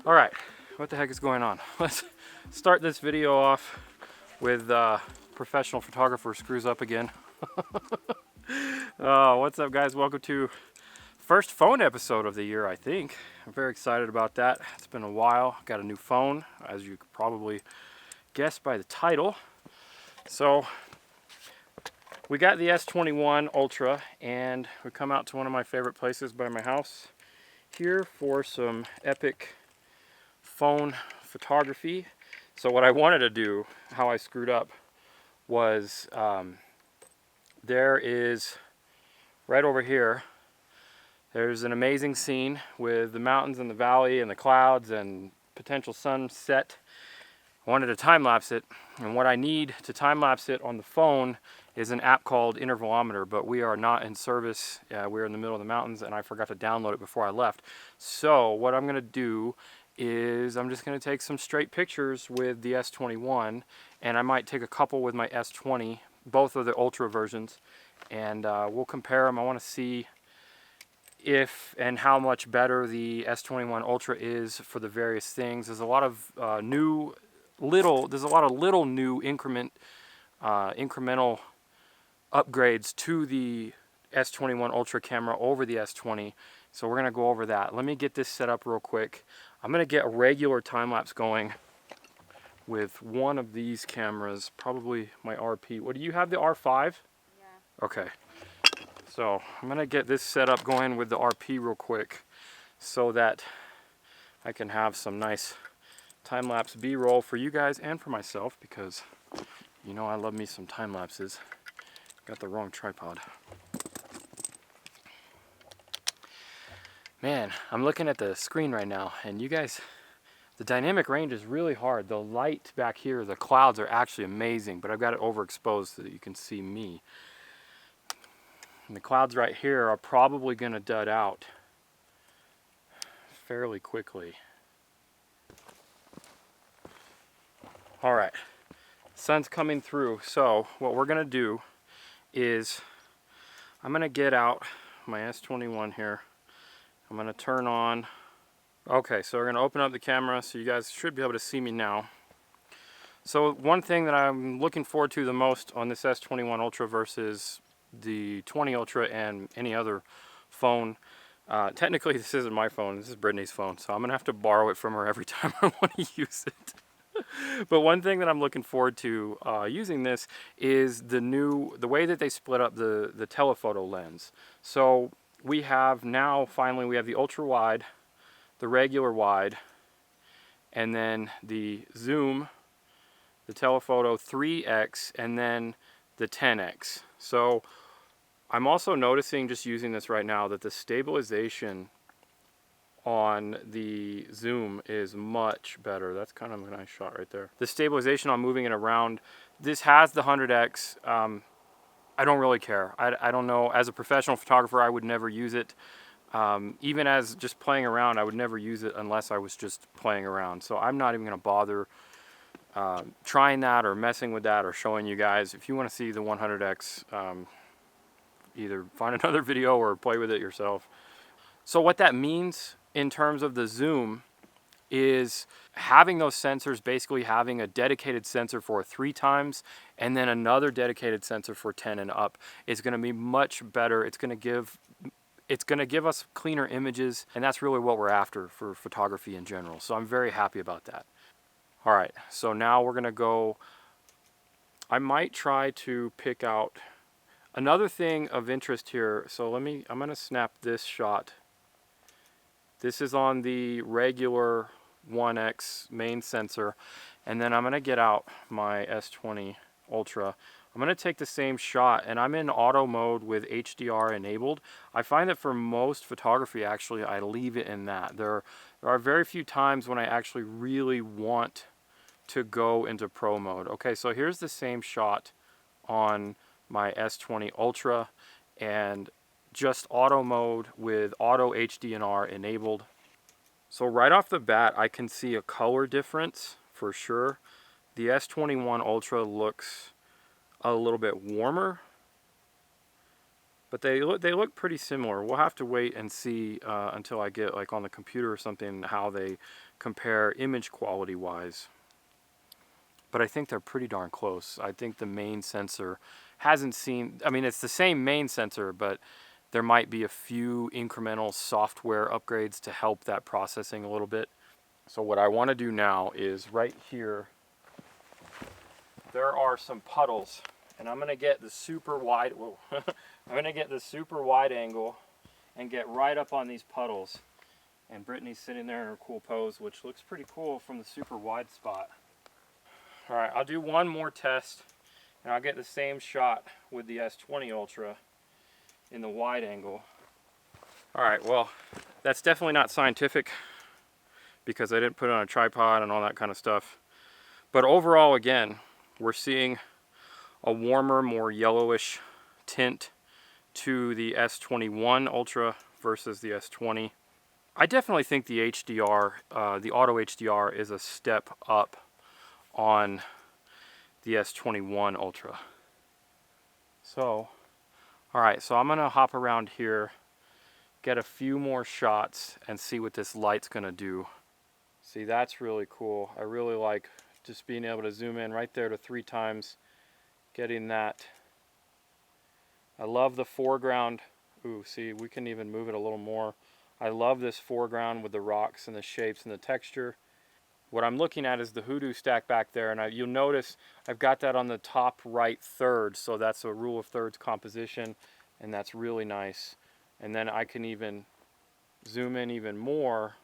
All right, what the heck is going on? Let's start this video off with professional photographer screws up again. What's up, guys? Welcome to first phone episode of the year, I think. I'm very excited about that. It's been a while. Got a new phone, as you could probably guess by the title. So we got the S21 Ultra, and we come out to one of my favorite places by my house here for some epic phone photography. So what I wanted to do, how I screwed up, was there is right over here, there's an amazing scene with the mountains and the valley and the clouds and potential sunset. I wanted to time lapse it, and what I need to time lapse it on the phone is an app called Intervalometer, but we are not in service. We're in the middle of the mountains and I forgot to download it before I left. So what I'm gonna do is I'm just gonna take some straight pictures with the S21, and I might take a couple with my S20, both of the Ultra versions, and we'll compare them. I wanna see if and how much better the S21 Ultra is for the various things. There's a lot of little new incremental upgrades to the S21 Ultra camera over the S20, so we're gonna go over that. Let me get this set up real quick. I'm gonna get a regular time lapse going with one of these cameras, probably my RP. What do you have, the R5? Yeah. Okay. So I'm gonna get this set up going with the RP real quick so that I can have some nice time-lapse B-roll for you guys and for myself, because you know I love me some time lapses. Got the wrong tripod. Man, I'm looking at the screen right now, and you guys, the dynamic range is really hard. The light back here, the clouds are actually amazing, but I've got it overexposed so that you can see me. And the clouds right here are probably gonna dud out fairly quickly. All right, sun's coming through. So what we're gonna do is I'm gonna get out my S21 here. I'm gonna turn on. Okay, so we're gonna open up the camera so you guys should be able to see me now. So one thing that I'm looking forward to the most on this S21 Ultra versus the 20 Ultra and any other phone, technically this isn't my phone, this is Brittany's phone, so I'm gonna have to borrow it from her every time I want to use it. But one thing that I'm looking forward to using this is the way that they split up the telephoto lens. So we have now, finally, we have the ultra wide, the regular wide, and then the zoom, the telephoto 3x, and then the 10x. So I'm also noticing, just using this right now, that the stabilization on the zoom is much better. That's kind of a nice shot right there. The stabilization on moving it around, this has the 100x. I don't really care. I don't know, as a professional photographer I would never use it. Even as just playing around, I would never use it unless I was just playing around. So I'm not even gonna bother trying that or messing with that or showing you guys. If you want to see the 100x, either find another video or play with it yourself. So what that means in terms of the zoom is having those sensors, basically having a dedicated sensor for 3x and then another dedicated sensor for 10 and up, is going to be much better. It's going to give us cleaner images, and that's really what we're after for photography in general. So I'm very happy about that. All right, so now we're going to go, I might try to pick out another thing of interest here. So I'm going to snap this shot. This is on the regular 1x main sensor, and then I'm going to get out my S20 Ultra. I'm going to take the same shot, and I'm in auto mode with HDR enabled. I find that for most photography, actually, I leave it in that. There are very few times when I actually really want to go into pro mode. Okay, so here's the same shot on my S20 Ultra, and just auto mode with auto HDR enabled. So right off the bat, I can see a color difference for sure. The S21 Ultra looks a little bit warmer, but they look pretty similar. We'll have to wait and see until I get like on the computer or something how they compare image quality wise. But I think they're pretty darn close. I think the main sensor hasn't seen, I mean, it's the same main sensor, but there might be a few incremental software upgrades to help that processing a little bit. So what I want to do now is right here, there are some puddles, and I'm going to get the super wide, whoa, I'm going to get the super wide angle and get right up on these puddles. And Brittany's sitting there in her cool pose, which looks pretty cool from the super wide spot. All right, I'll do one more test, and I'll get the same shot with the S20 Ultra in the wide angle. All right, well, that's definitely not scientific because I didn't put it on a tripod and all that kind of stuff. But overall, again, we're seeing a warmer, more yellowish tint to the S21 Ultra versus the S20. I definitely think the HDR, the auto HDR, is a step up on the S21 Ultra. So, alright, so I'm gonna hop around here, get a few more shots, and see what this light's gonna do. See, that's really cool. I really like just being able to zoom in right there to 3 times, getting that. I love the foreground. Ooh, see, we can even move it a little more. I love this foreground with the rocks and the shapes and the texture. What I'm looking at is the hoodoo stack back there, and you'll notice I've got that on the top right third, so that's a rule of thirds composition, and that's really nice. And then I can even zoom in even more.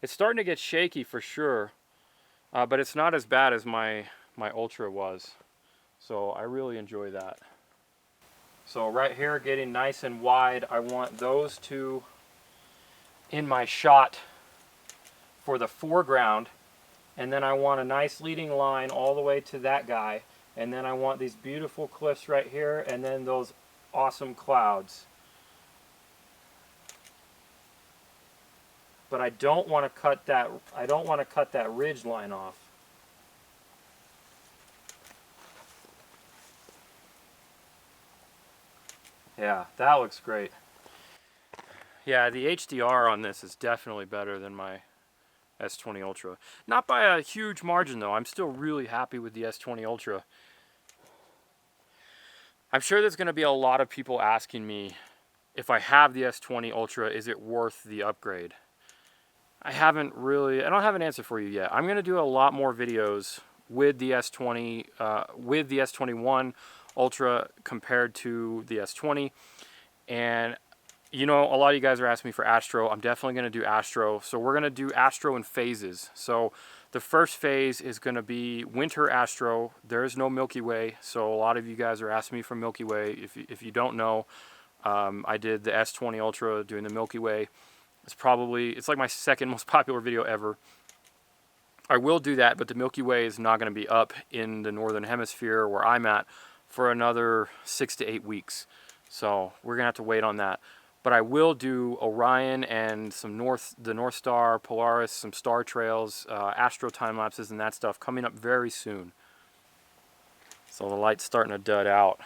It's starting to get shaky for sure, but it's not as bad as my Ultra was. So I really enjoy that. So right here, getting nice and wide, I want those two in my shot for the foreground, and then I want a nice leading line all the way to that guy, and then I want these beautiful cliffs right here, and then those awesome clouds. But I don't want to cut that. I don't want to cut that ridge line off. Yeah, that looks great. Yeah, the HDR on this is definitely better than my S20 Ultra. Not by a huge margin though. I'm still really happy with the S20 Ultra. I'm sure there's going to be a lot of people asking me, if I have the S20 Ultra, is it worth the upgrade? I don't have an answer for you yet. I'm going to do a lot more videos with the S20, with the S21 Ultra compared to the S20. And you know, a lot of you guys are asking me for Astro. I'm definitely going to do Astro. So we're going to do Astro in phases. So the first phase is going to be winter Astro. There is no Milky Way. So a lot of you guys are asking me for Milky Way. If you don't know, I did the S20 Ultra doing the Milky Way. It's like my second most popular video ever. I will do that, but the Milky Way is not going to be up in the northern hemisphere where I'm at for another 6 to 8 weeks. So we're going to have to wait on that. But I will do Orion and some the North Star, Polaris, some star trails, Astro time lapses and that stuff coming up very soon. So the light's starting to dud out.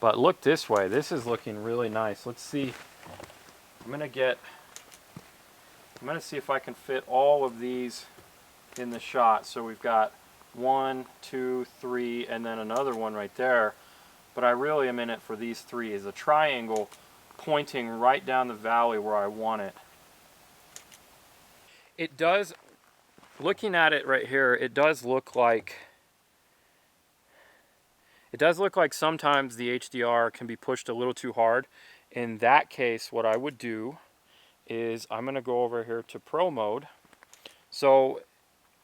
But look this way. This is looking really nice. Let's see. I'm going to see if I can fit all of these in the shot. So we've got 1, 2, 3, and then another one right there. But I really am in it for these 3. Is a triangle pointing right down the valley where I want it. It does, looking at it right here, it does look like sometimes the HDR can be pushed a little too hard. In that case, what I would do is I'm going to go over here to Pro mode. So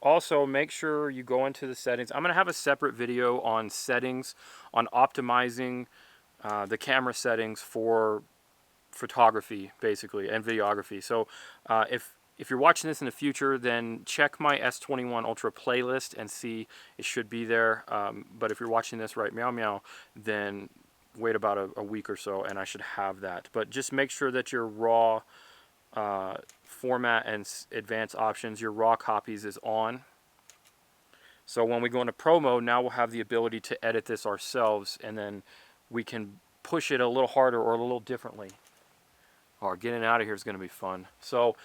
also make sure you go into the settings. I'm going to have a separate video on settings, on optimizing the camera settings for photography basically and videography. So if you're watching this in the future, then check my S21 Ultra playlist and see, it should be there. But if you're watching this right meow, then wait about a week or so and I should have that. But just make sure that your raw format and advanced options, your raw copies is on. So when we go into Pro mode, now we'll have the ability to edit this ourselves, and then we can push it a little harder or a little differently. Oh, getting out of here is going to be fun. So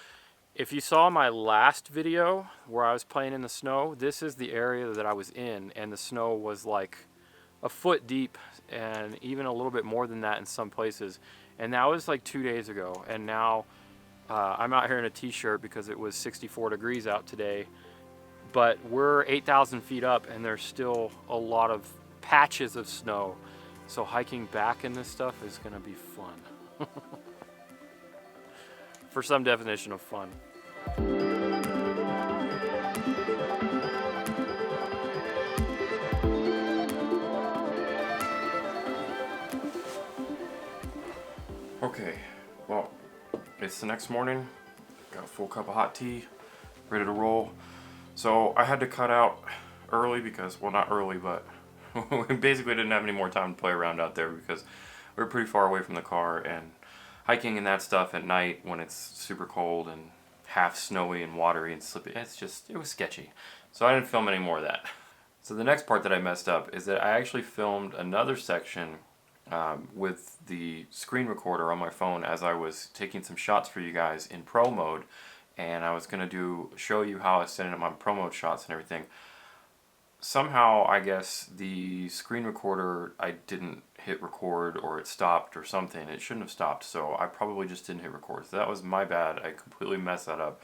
if you saw my last video where I was playing in the snow, this is the area that I was in, and the snow was like a foot deep and even a little bit more than that in some places. And that was like 2 days ago, and now I'm out here in a t-shirt because it was 64 degrees out today, but we're 8,000 feet up and there's still a lot of patches of snow. So hiking back in this stuff is gonna be fun. For some definition of fun. Okay, well, it's the next morning. Got a full cup of hot tea, ready to roll. So I had to cut out early because, well, not early, but we basically didn't have any more time to play around out there because we were pretty far away from the car, and hiking and that stuff at night when it's super cold and half snowy and watery and slippy, it was sketchy. So I didn't film any more of that. So the next part that I messed up is that I actually filmed another section with the screen recorder on my phone as I was taking some shots for you guys in Pro mode, and I was going to show you how I was setting up my Pro mode shots and everything. Somehow, I guess, the screen recorder, I didn't hit record, or it stopped or something. It shouldn't have stopped, so I probably just didn't hit record. So that was my bad. I completely messed that up.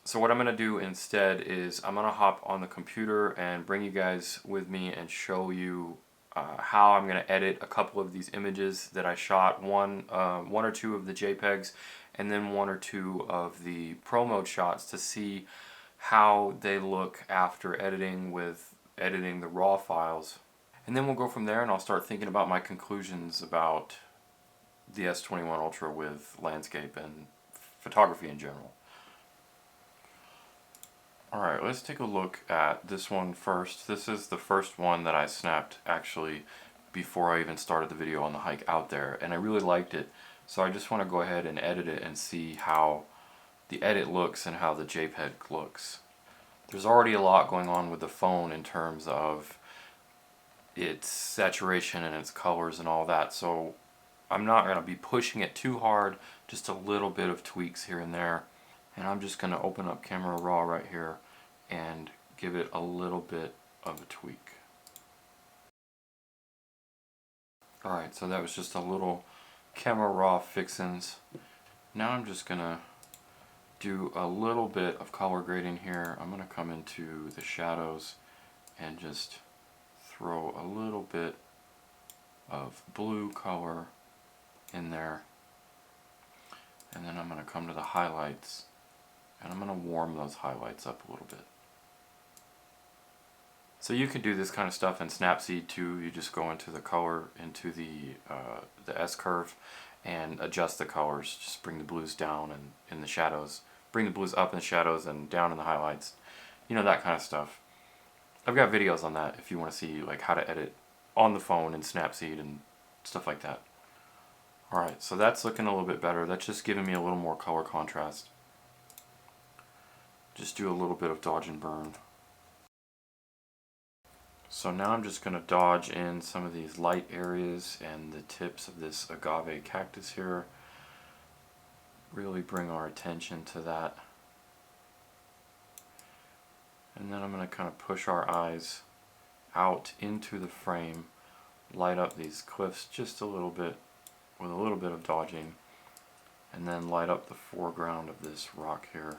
So what I'm going to do instead is I'm going to hop on the computer and bring you guys with me and show you how I'm going to edit a couple of these images that I shot, one or two of the JPEGs, and then one or two of the Pro mode shots to see how they look after editing the raw files. And then we'll go from there, and I'll start thinking about my conclusions about the S21 Ultra with landscape and photography in general. Alright, let's take a look at this one first. This is the first one that I snapped actually before I even started the video on the hike out there, and I really liked it. So I just want to go ahead and edit it and see how the edit looks and how the JPEG looks. There's already a lot going on with the phone in terms of its saturation and its colors and all that, so I'm not going to be pushing it too hard, just a little bit of tweaks here and there. And I'm just going to open up Camera Raw right here and give it a little bit of a tweak. Alright, so that was just a little Camera Raw fixins. Now I'm just going to do a little bit of color grading here. I'm going to come into the shadows and just throw a little bit of blue color in there. And then I'm going to come to the highlights, and I'm going to warm those highlights up a little bit. So you can do this kind of stuff in Snapseed too. You just go into the color, into the S-curve, and adjust the colors. Just bring the blues down and in the shadows. Bring the blues up in the shadows and down in the highlights. You know, that kind of stuff. I've got videos on that if you want to see like how to edit on the phone in Snapseed and stuff like that. Alright, so that's looking a little bit better. That's just giving me a little more color contrast. Just do a little bit of dodge and burn. So now I'm just going to dodge in some of these light areas and the tips of this agave cactus here. Really bring our attention to that. And then I'm going to kind of push our eyes out into the frame, light up these cliffs just a little bit with a little bit of dodging, and then light up the foreground of this rock here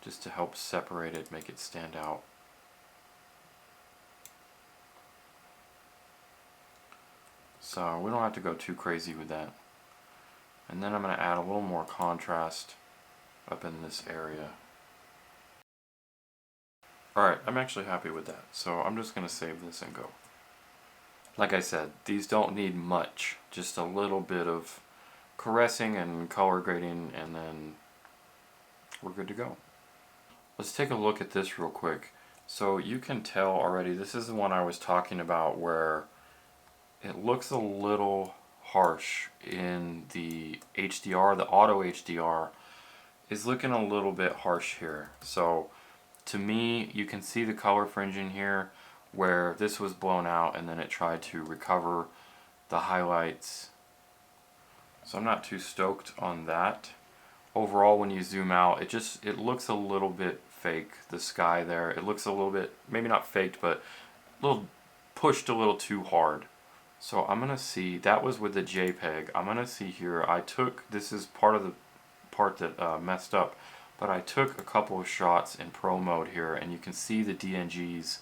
just to help separate it, make it stand out. So we don't have to go too crazy with that. And then I'm going to add a little more contrast up in this area. Alright, I'm actually happy with that, so I'm just going to save this and go. Like I said, these don't need much, just a little bit of caressing and color grading, and then we're good to go. Let's take a look at this real quick. So you can tell already, this is the one I was talking about where it looks a little harsh in the HDR. The auto HDR is looking a little bit harsh here. So to me, you can see the color fringing here where this was blown out and then it tried to recover the highlights. So I'm not too stoked on that. Overall, when you zoom out, it looks a little bit fake, the sky there. It looks a little bit, maybe not faked, but a little pushed a little too hard. So I'm gonna see, that was with the JPEG. I'm gonna see here, this is part of the part that messed up, but I took a couple of shots in Pro mode here, and you can see the DNGs.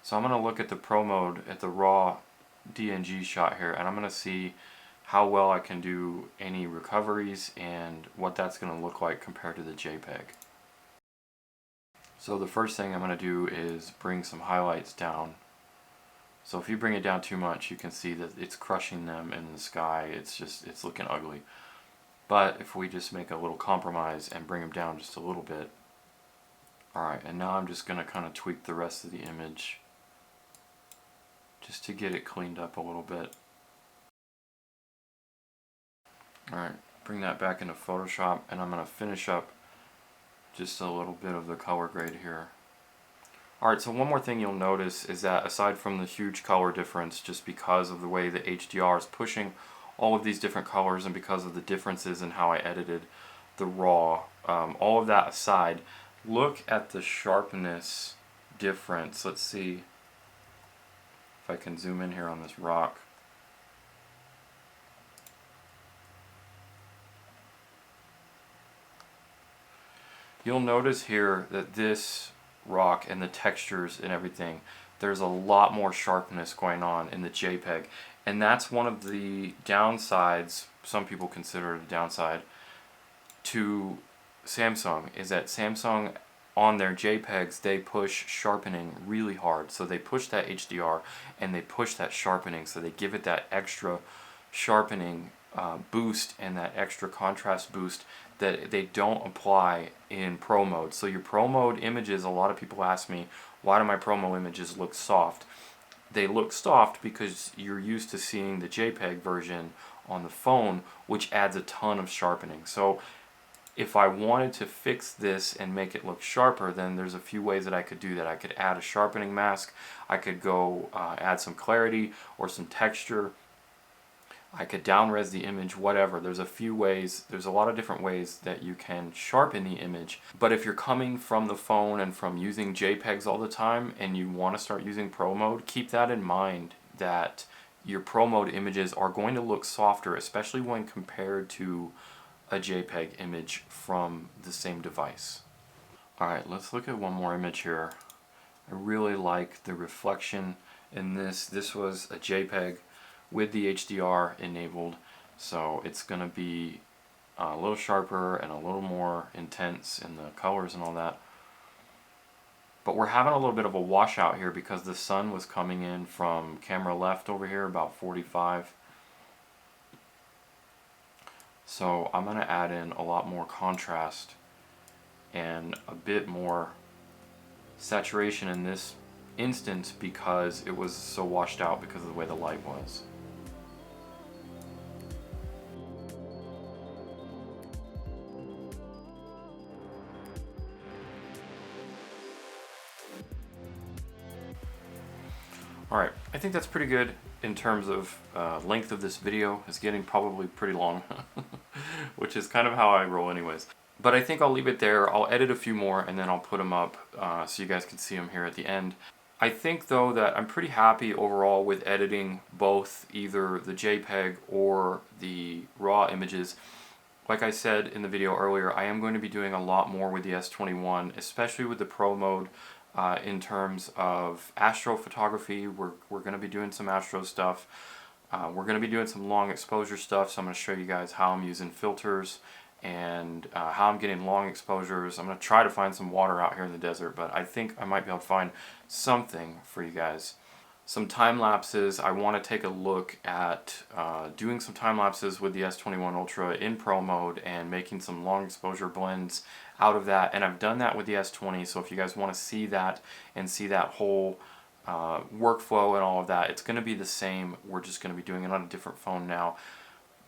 So I'm gonna look at the Pro mode, at the raw DNG shot here, and I'm gonna see how well I can do any recoveries and what that's gonna look like compared to the JPEG. So the first thing I'm gonna do is bring some highlights down. So if you bring it down too much, you can see that it's crushing them in the sky. It's looking ugly. But if we just make a little compromise and bring them down just a little bit. Alright, and now I'm just going to kind of tweak the rest of the image just to get it cleaned up a little bit. Alright, bring that back into Photoshop, and I'm going to finish up just a little bit of the color grade here. Alright, so one more thing you'll notice is that aside from the huge color difference, just because of the way the HDR is pushing all of these different colors and because of the differences in how I edited the raw, all of that aside, look at the sharpness difference. Let's see if I can zoom in here on this rock. You'll notice here that this rock and the textures and everything, there's a lot more sharpness going on in the JPEG, and that's one of the downsides, some people consider it a downside, to Samsung, is that Samsung on their JPEGs, they push sharpening really hard. So they push that HDR and they push that sharpening, so they give it that extra sharpening boost and that extra contrast boost that they don't apply in Pro mode. So your Pro mode images, a lot of people ask me, why do my Pro mode images look soft? They look soft because you're used to seeing the JPEG version on the phone, which adds a ton of sharpening. So if I wanted to fix this and make it look sharper, then there's a few ways that I could do that. I could add a sharpening mask, I could go add some clarity or some texture, I could down-res the image, whatever. There's a few ways, there's a lot of different ways that you can sharpen the image. But if you're coming from the phone and from using JPEGs all the time and you want to start using Pro mode, keep that in mind, that your Pro mode images are going to look softer, especially when compared to a JPEG image from the same device. Alright, let's look at one more image here. I really like the reflection in this. This was a JPEG with the HDR enabled, so it's going to be a little sharper and a little more intense in the colors and all that. But we're having a little bit of a washout here because the sun was coming in from camera left over here, about 45. So I'm going to add in a lot more contrast and a bit more saturation in this instance because it was so washed out because of the way the light was. Alright, I think that's pretty good in terms of length of this video. It's getting probably pretty long, which is kind of how I roll anyways. But I think I'll leave it there. I'll edit a few more and then I'll put them up so you guys can see them here at the end. I think though that I'm pretty happy overall with editing both either the JPEG or the raw images. Like I said in the video earlier, I am going to be doing a lot more with the S21, especially with the Pro mode. In terms of astrophotography, we're going to be doing some astro stuff. We're going to be doing some long exposure stuff, so I'm going to show you guys how I'm using filters and how I'm getting long exposures. I'm going to try to find some water out here in the desert, but I think I might be able to find something for you guys. Some time lapses. I want to take a look at doing some time lapses with the S21 Ultra in Pro mode and making some long exposure blends out of that, and I've done that with the S20, so if you guys want to see that and see that whole workflow and all of that, it's going to be the same. We're just going to be doing it on a different phone now,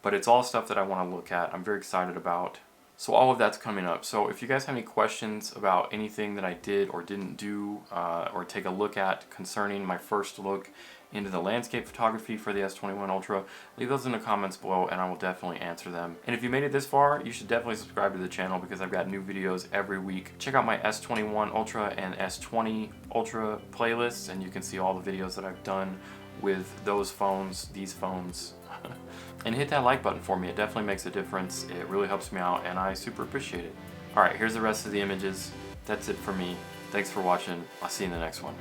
but it's all stuff that I want to look at. I'm very excited about. So all of that's coming up. So if you guys have any questions about anything that I did or didn't do, or take a look at concerning my first look into the landscape photography for the S21 Ultra, leave those in the comments below and I will definitely answer them. And if you made it this far, you should definitely subscribe to the channel because I've got new videos every week. Check out my S21 Ultra and S20 Ultra playlists and you can see all the videos that I've done with those phones, these phones. And hit that like button for me, it definitely makes a difference. It really helps me out and I super appreciate it. Alright, here's the rest of the images. That's it for me. Thanks for watching. I'll see you in the next one.